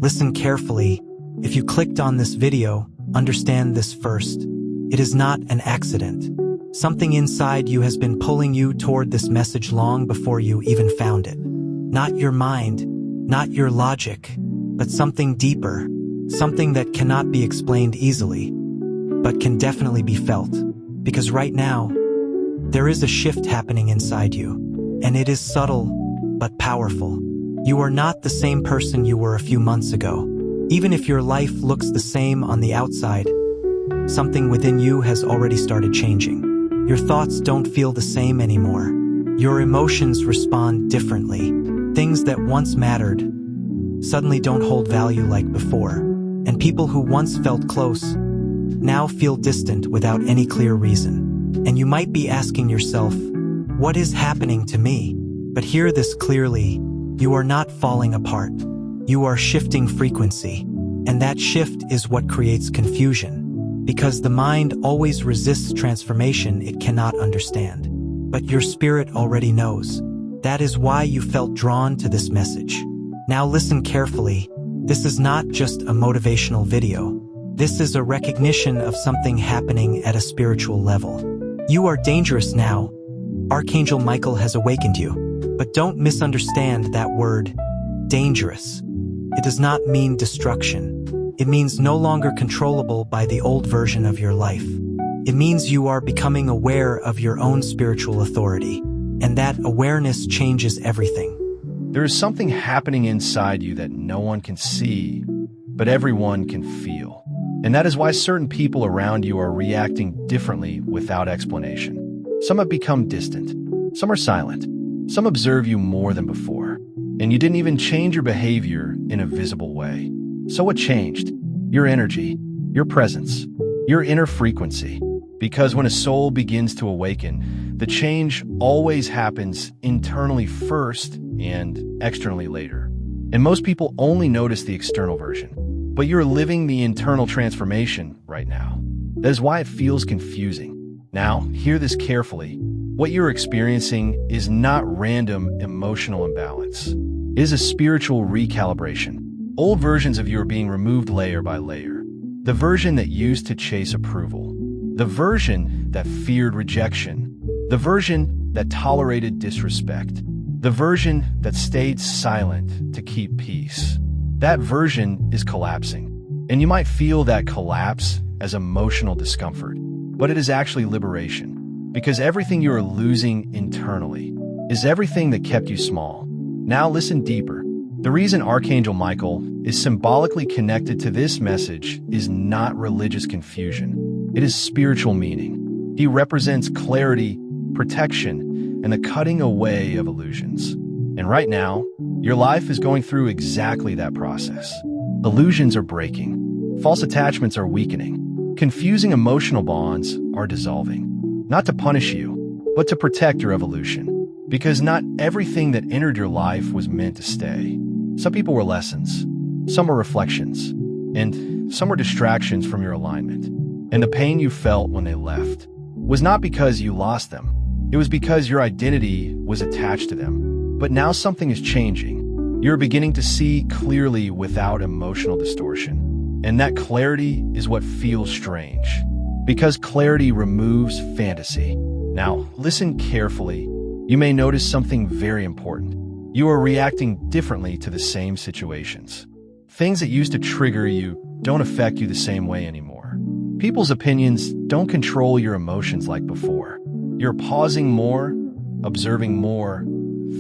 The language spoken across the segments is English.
Listen carefully. If you clicked on this video, understand this first. It is not an accident. Something inside you has been pulling you toward this message long before you even found it. Not your mind, not your logic, but something deeper, something that cannot be explained easily, but can definitely be felt. Because right now, there is a shift happening inside you, and it is subtle, but powerful. You are not the same person you were a few months ago. Even if your life looks the same on the outside, something within you has already started changing. Your thoughts don't feel the same anymore. Your emotions respond differently. Things that once mattered suddenly don't hold value like before. And people who once felt close now feel distant without any clear reason. And you might be asking yourself, what is happening to me? But hear this clearly. You are not falling apart. You are shifting frequency. And that shift is what creates confusion. Because the mind always resists transformation it cannot understand. But your spirit already knows. That is why you felt drawn to this message. Now listen carefully. This is not just a motivational video. This is a recognition of something happening at a spiritual level. You are dangerous now. Archangel Michael has awakened you. But don't misunderstand that word, dangerous. It does not mean destruction. It means no longer controllable by the old version of your life. It means you are becoming aware of your own spiritual authority, and that awareness changes everything. There is something happening inside you that no one can see, but everyone can feel. And that is why certain people around you are reacting differently without explanation. Some have become distant. Some are silent. Some observe you more than before. And you didn't even change your behavior in a visible way. So what changed? Your energy, your presence, your inner frequency. Because when a soul begins to awaken, the change always happens internally first and externally later. And most people only notice the external version. But you're living the internal transformation right now. That is why it feels confusing. Now, hear this carefully. What you're experiencing is not random emotional imbalance. It is a spiritual recalibration. Old versions of you are being removed layer by layer. The version that used to chase approval. The version that feared rejection. The version that tolerated disrespect. The version that stayed silent to keep peace. That version is collapsing. And you might feel that collapse as emotional discomfort. But it is actually liberation. Because everything you are losing internally is everything that kept you small. Now listen deeper. The reason Archangel Michael is symbolically connected to this message is not religious confusion. It is spiritual meaning. He represents clarity, protection, and the cutting away of illusions. And right now, your life is going through exactly that process. Illusions are breaking. False attachments are weakening. Confusing emotional bonds are dissolving. Not to punish you, but to protect your evolution. Because not everything that entered your life was meant to stay. Some people were lessons, some were reflections, and some were distractions from your alignment. And the pain you felt when they left was not because you lost them. It was because your identity was attached to them. But now something is changing. You're beginning to see clearly without emotional distortion. And that clarity is what feels strange. Because clarity removes fantasy. Now, listen carefully. You may notice something very important. You are reacting differently to the same situations. Things that used to trigger you don't affect you the same way anymore. People's opinions don't control your emotions like before. You're pausing more, observing more,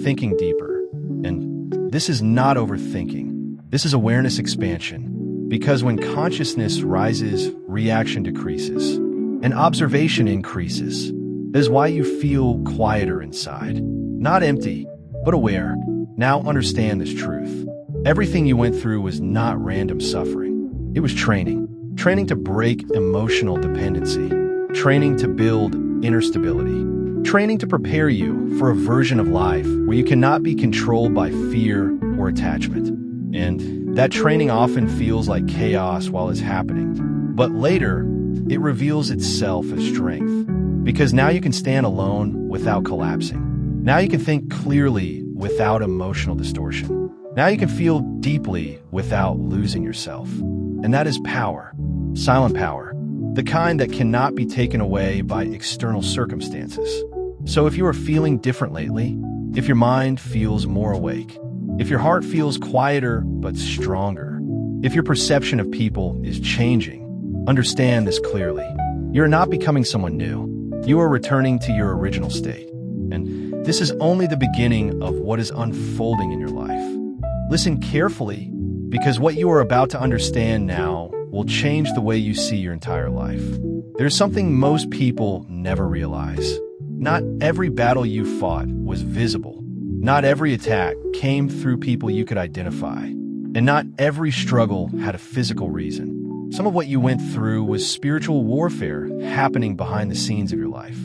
thinking deeper. And this is not overthinking. This is awareness expansion. Because when consciousness rises, reaction decreases, and observation increases. That is why you feel quieter inside. Not empty, but aware. Now understand this truth. Everything you went through was not random suffering. It was training. Training to break emotional dependency. Training to build inner stability. Training to prepare you for a version of life where you cannot be controlled by fear or attachment. And that training often feels like chaos while it's happening. But later, it reveals itself as strength. Because now you can stand alone without collapsing. Now you can think clearly without emotional distortion. Now you can feel deeply without losing yourself. And that is power, silent power, the kind that cannot be taken away by external circumstances. So if you are feeling different lately, if your mind feels more awake, if your heart feels quieter but stronger, if your perception of people is changing, understand this clearly. You are not becoming someone new. You are returning to your original state. And this is only the beginning of what is unfolding in your life. Listen carefully, because what you are about to understand now will change the way you see your entire life. There's something most people never realize. Not every battle you fought was visible. Not every attack came through people you could identify. And not every struggle had a physical reason. Some of what you went through was spiritual warfare happening behind the scenes of your life.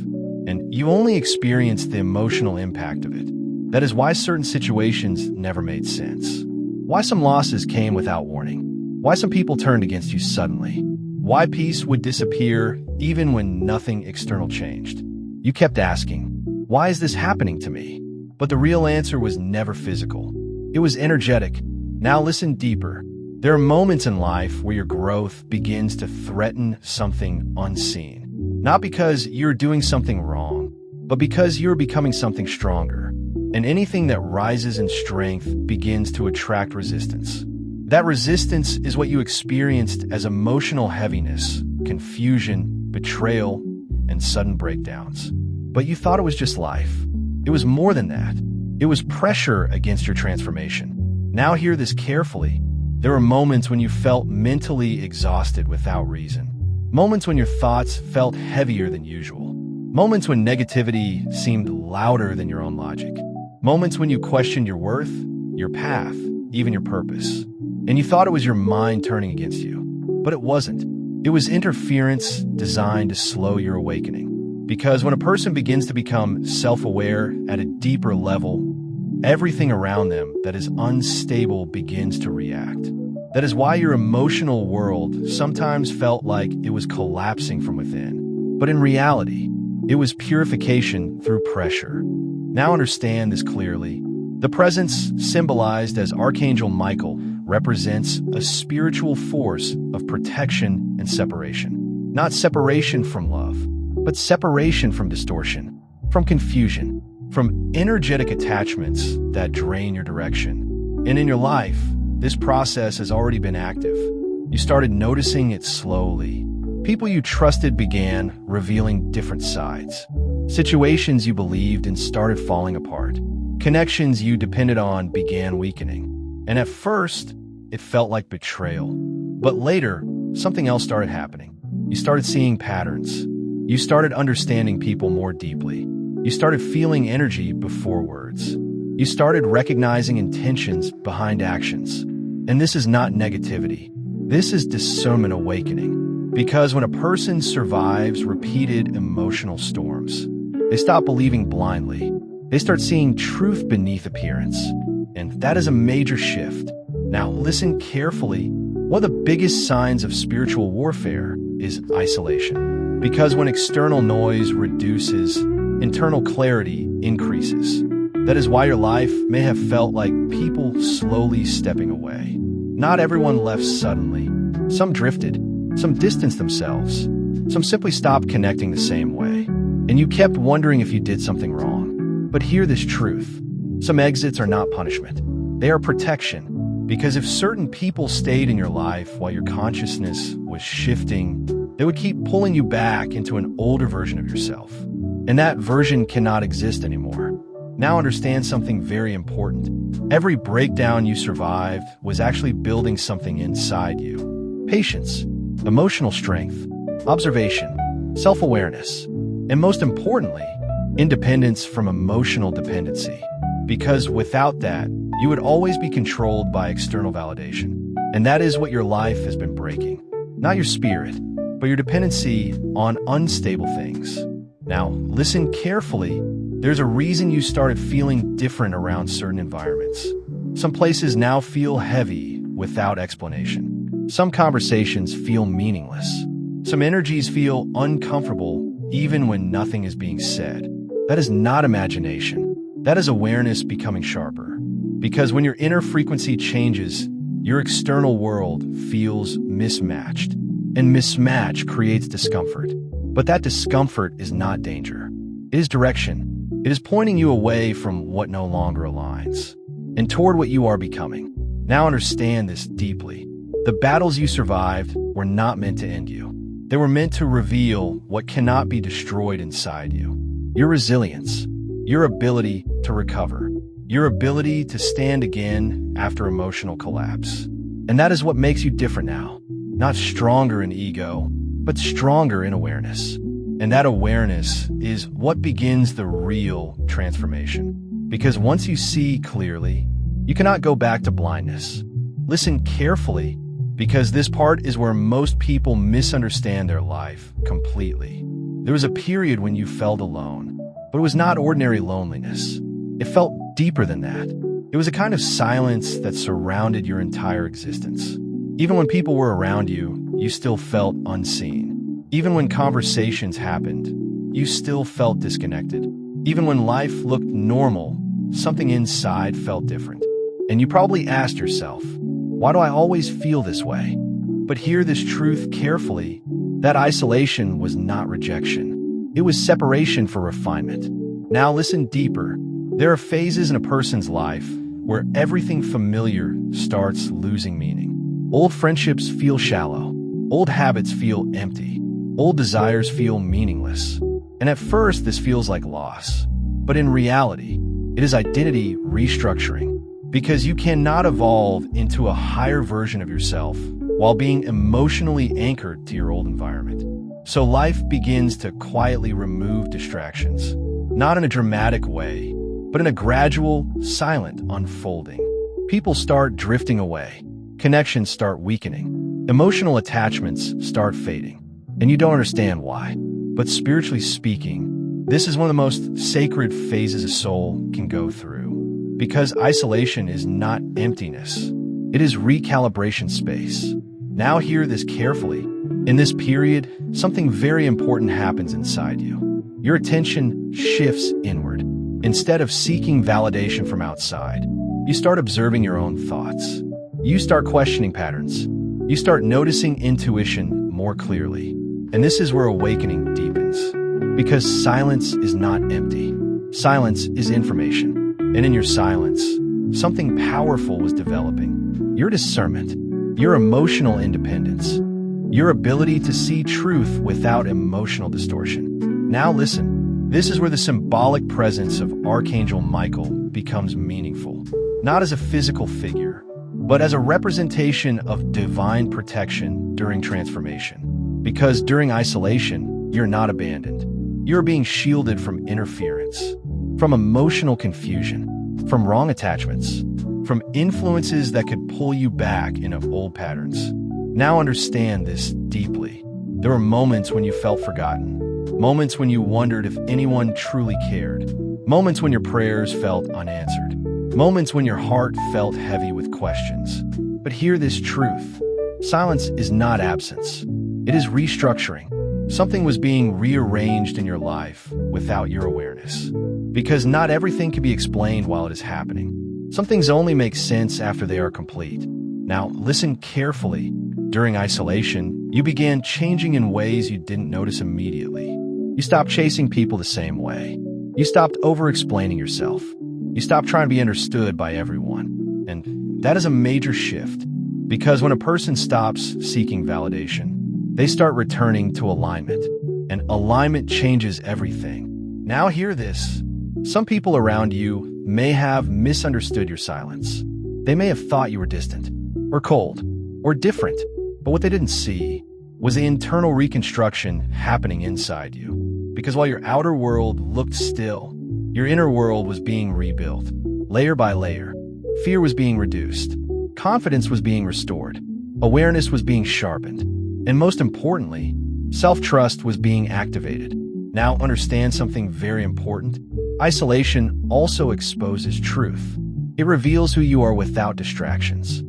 And you only experienced the emotional impact of it. That is why certain situations never made sense. Why some losses came without warning. Why some people turned against you suddenly. Why peace would disappear even when nothing external changed. You kept asking, why is this happening to me? But the real answer was never physical. It was energetic. Now listen deeper. There are moments in life where your growth begins to threaten something unseen. Not because you're doing something wrong, but because you're becoming something stronger. And anything that rises in strength begins to attract resistance. That resistance is what you experienced as emotional heaviness, confusion, betrayal, and sudden breakdowns. But you thought it was just life. It was more than that. It was pressure against your transformation. Now hear this carefully. There were moments when you felt mentally exhausted without reason. Moments when your thoughts felt heavier than usual. Moments when negativity seemed louder than your own logic. Moments when you questioned your worth, your path, even your purpose. And you thought it was your mind turning against you. But it wasn't. It was interference designed to slow your awakening. Because when a person begins to become self-aware at a deeper level, everything around them that is unstable begins to react. That is why your emotional world sometimes felt like it was collapsing from within. But in reality, it was purification through pressure. Now understand this clearly. The presence symbolized as Archangel Michael represents a spiritual force of protection and separation. Not separation from love, but separation from distortion, from confusion, from energetic attachments that drain your direction. And in your life, this process has already been active. You started noticing it slowly. People you trusted began revealing different sides. Situations you believed in started falling apart. Connections you depended on began weakening. And at first, it felt like betrayal. But later, something else started happening. You started seeing patterns. You started understanding people more deeply. You started feeling energy before words. You started recognizing intentions behind actions. And this is not negativity. This is discernment awakening. Because when a person survives repeated emotional storms, they stop believing blindly. They start seeing truth beneath appearance. And that is a major shift. Now listen carefully. One of the biggest signs of spiritual warfare is isolation. Because when external noise reduces, internal clarity increases. That is why your life may have felt like people slowly stepping away. Not everyone left suddenly. Some drifted. Some distanced themselves. Some simply stopped connecting the same way. And you kept wondering if you did something wrong. But hear this truth. Some exits are not punishment. They are protection. Because if certain people stayed in your life while your consciousness was shifting, they would keep pulling you back into an older version of yourself. And that version cannot exist anymore. Now understand something very important. Every breakdown you survived was actually building something inside you. Patience, emotional strength, observation, self-awareness, and most importantly, independence from emotional dependency. Because without that, you would always be controlled by external validation. And that is what your life has been breaking. Not your spirit, but your dependency on unstable things. Now, listen carefully. There's a reason you started feeling different around certain environments. Some places now feel heavy without explanation. Some conversations feel meaningless. Some energies feel uncomfortable even when nothing is being said. That is not imagination. That is awareness becoming sharper. Because when your inner frequency changes, your external world feels mismatched. And mismatch creates discomfort. But that discomfort is not danger. It is direction. It is pointing you away from what no longer aligns and toward what you are becoming. Now understand this deeply. The battles you survived were not meant to end you. They were meant to reveal what cannot be destroyed inside you. Your resilience, your ability to recover, your ability to stand again after emotional collapse. And that is what makes you different now. Not stronger in ego, but stronger in awareness. And that awareness is what begins the real transformation. Because once you see clearly, you cannot go back to blindness. Listen carefully, because this part is where most people misunderstand their life completely. There was a period when you felt alone, but it was not ordinary loneliness. It felt deeper than that. It was a kind of silence that surrounded your entire existence. Even when people were around you, you still felt unseen. Even when conversations happened, you still felt disconnected. Even when life looked normal, something inside felt different. And you probably asked yourself, why do I always feel this way? But hear this truth carefully. That isolation was not rejection. It was separation for refinement. Now listen deeper. There are phases in a person's life where everything familiar starts losing meaning. Old friendships feel shallow. Old habits feel empty. Old desires feel meaningless. And at first, this feels like loss. But in reality, it is identity restructuring. Because you cannot evolve into a higher version of yourself while being emotionally anchored to your old environment. So life begins to quietly remove distractions, not in a dramatic way, but in a gradual, silent unfolding. People start drifting away. Connections start weakening. Emotional attachments start fading. And you don't understand why. But spiritually speaking, this is one of the most sacred phases a soul can go through. Because isolation is not emptiness. It is recalibration space. Now hear this carefully. In this period, something very important happens inside you. Your attention shifts inward. Instead of seeking validation from outside, you start observing your own thoughts. You start questioning patterns. You start noticing intuition more clearly. And this is where awakening deepens. Because silence is not empty. Silence is information. And in your silence, something powerful was developing. Your discernment, your emotional independence, your ability to see truth without emotional distortion. Now listen, this is where the symbolic presence of Archangel Michael becomes meaningful. Not as a physical figure, but as a representation of divine protection during transformation. Because during isolation, you're not abandoned. You're being shielded from interference, from emotional confusion, from wrong attachments, from influences that could pull you back into old patterns. Now understand this deeply. There were moments when you felt forgotten, moments when you wondered if anyone truly cared, moments when your prayers felt unanswered, moments when your heart felt heavy with questions. But hear this truth. Silence is not absence. It is restructuring. Something was being rearranged in your life without your awareness. Because not everything can be explained while it is happening. Some things only make sense after they are complete. Now, listen carefully. During isolation, you began changing in ways you didn't notice immediately. You stopped chasing people the same way. You stopped over-explaining yourself. You stopped trying to be understood by everyone. And that is a major shift. Because when a person stops seeking validation, they start returning to alignment. And alignment changes everything. Now hear this. Some people around you may have misunderstood your silence. They may have thought you were distant, or cold, or different. But what they didn't see was the internal reconstruction happening inside you. Because while your outer world looked still, your inner world was being rebuilt. Layer by layer, fear was being reduced. Confidence was being restored. Awareness was being sharpened. And most importantly, self-trust was being activated. Now understand something very important. Isolation also exposes truth. It reveals who you are without distractions,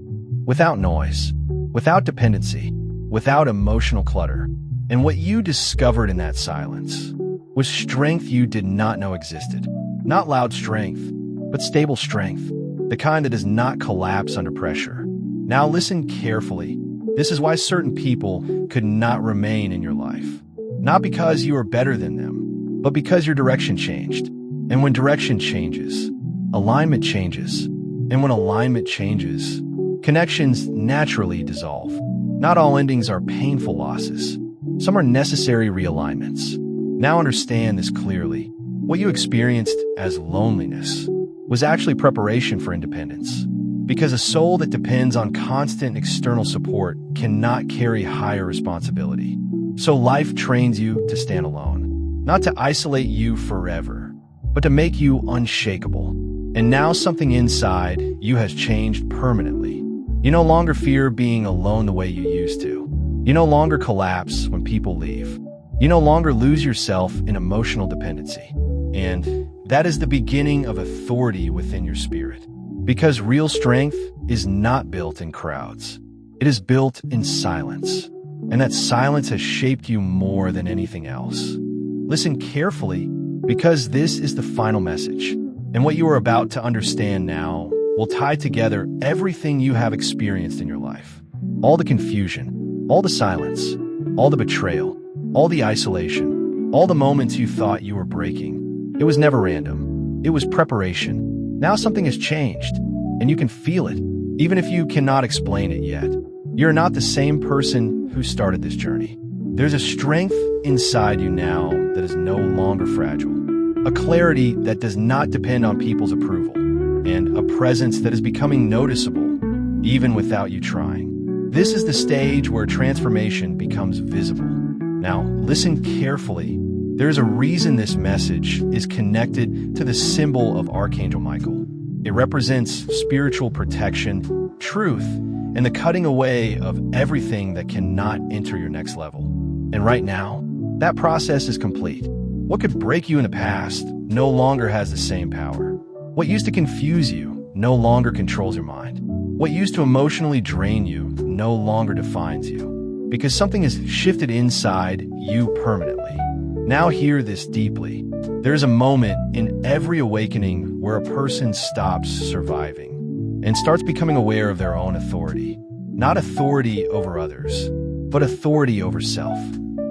without noise, without dependency, without emotional clutter. And what you discovered in that silence was strength you did not know existed. Not loud strength, but stable strength. the kind that does not collapse under pressure. Now listen carefully. This is why certain people could not remain in your life. Not because you are better than them, but because your direction changed. And when direction changes, alignment changes. And when alignment changes, connections naturally dissolve. Not all endings are painful losses. Some are necessary realignments. Now understand this clearly. What you experienced as loneliness was actually preparation for independence. Because a soul that depends on constant external support cannot carry higher responsibility. So life trains you to stand alone, not to isolate you forever, but to make you unshakable. And now something inside you has changed permanently. You no longer fear being alone the way you used to. You no longer collapse when people leave. You no longer lose yourself in emotional dependency. And that is the beginning of authority within your spirit. Because real strength is not built in crowds. It is built in silence. And that silence has shaped you more than anything else. Listen carefully, because this is the final message. And what you are about to understand now will tie together everything you have experienced in your life. All the confusion, all the silence, all the betrayal, all the isolation, all the moments you thought you were breaking. It was never random. It was preparation. Now something has changed, and you can feel it, even if you cannot explain it yet. You're not the same person who started this journey. There's a strength inside you now that is no longer fragile, a clarity that does not depend on people's approval, and a presence that is becoming noticeable, even without you trying. This is the stage where transformation becomes visible. Now, listen carefully. There is a reason this message is connected to the symbol of Archangel Michael. It represents spiritual protection, truth, and the cutting away of everything that cannot enter your next level. And right now, that process is complete. What could break you in the past no longer has the same power. What used to confuse you no longer controls your mind. What used to emotionally drain you no longer defines you. Because something has shifted inside you permanently. Now hear this deeply. There is a moment in every awakening where a person stops surviving and starts becoming aware of their own authority. Not authority over others, but authority over self,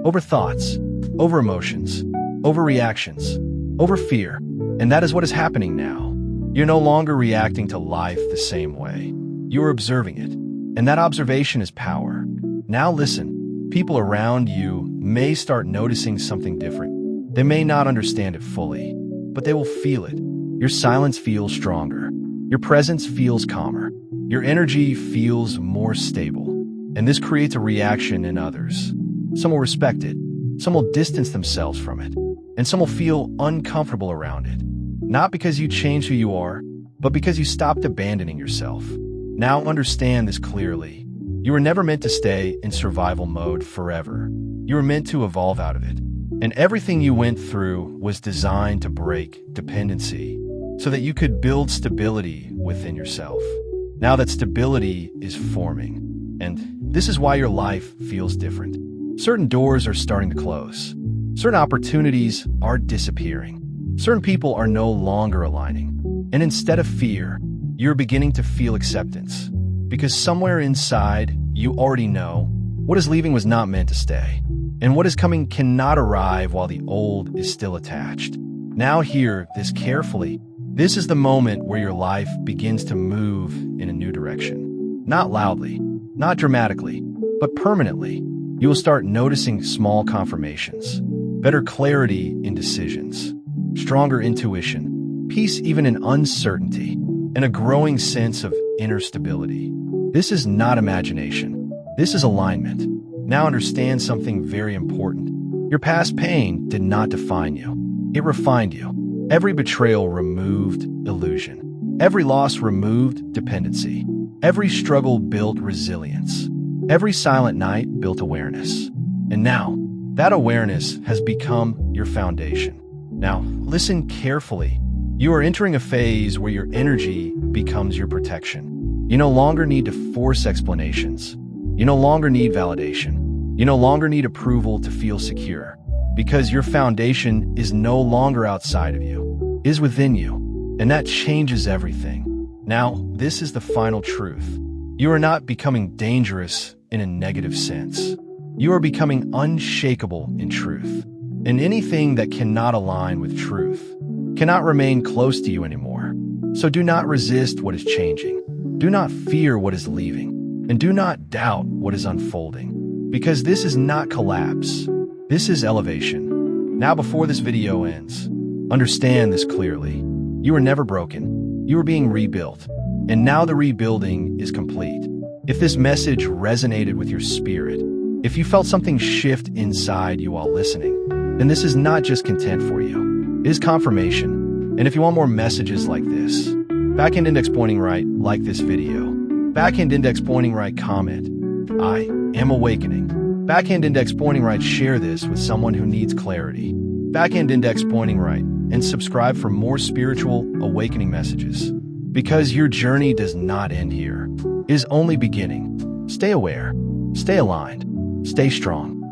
over thoughts, over emotions, over reactions, over fear. And that is what is happening now. You're no longer reacting to life the same way. You are observing it. And that observation is power. Now listen. People around you may start noticing something different. They may not understand it fully, but they will feel it. Your silence feels stronger. Your presence feels calmer. Your energy feels more stable. And this creates a reaction in others. Some will respect it. Some will distance themselves from it. And some will feel uncomfortable around it. Not because you changed who you are, but because you stopped abandoning yourself. Now understand this clearly. You were never meant to stay in survival mode forever. You were meant to evolve out of it. And everything you went through was designed to break dependency so that you could build stability within yourself. Now that stability is forming. And this is why your life feels different. Certain doors are starting to close. Certain opportunities are disappearing. Certain people are no longer aligning. And instead of fear, you're beginning to feel acceptance. Because somewhere inside, you already know what is leaving was not meant to stay. And what is coming cannot arrive while the old is still attached. Now hear this carefully. This is the moment where your life begins to move in a new direction. Not loudly, not dramatically, but permanently. You will start noticing small confirmations, better clarity in decisions, stronger intuition, peace even in uncertainty, and a growing sense of inner stability. This is not imagination. This is alignment. Now understand something very important. Your past pain did not define you. It refined you. Every betrayal removed illusion. Every loss removed dependency. Every struggle built resilience. Every silent night built awareness. And now, that awareness has become your foundation. Now, listen carefully. You are entering a phase where your energy becomes your protection. You no longer need to force explanations. You no longer need validation. You no longer need approval to feel secure. Because your foundation is no longer outside of you. It is within you. And that changes everything. Now, this is the final truth. You are not becoming dangerous in a negative sense. You are becoming unshakable in truth. And anything that cannot align with truth cannot remain close to you anymore. So do not resist what is changing. Do not fear what is leaving. And do not doubt what is unfolding. Because this is not collapse. This is elevation. Now, before this video ends, understand this clearly. You were never broken. You were being rebuilt. And now the rebuilding is complete. If this message resonated with your spirit, if you felt something shift inside you while listening, then this is not just content for you. It is confirmation. And if you want more messages like this, back-end index pointing right, like this video. Back-end index pointing right, comment. I am awakening. Back-end index pointing right, share this with someone who needs clarity. Back-end index pointing right, and subscribe for more spiritual awakening messages. Because your journey does not end here. It is only beginning. Stay aware. Stay aligned. Stay strong.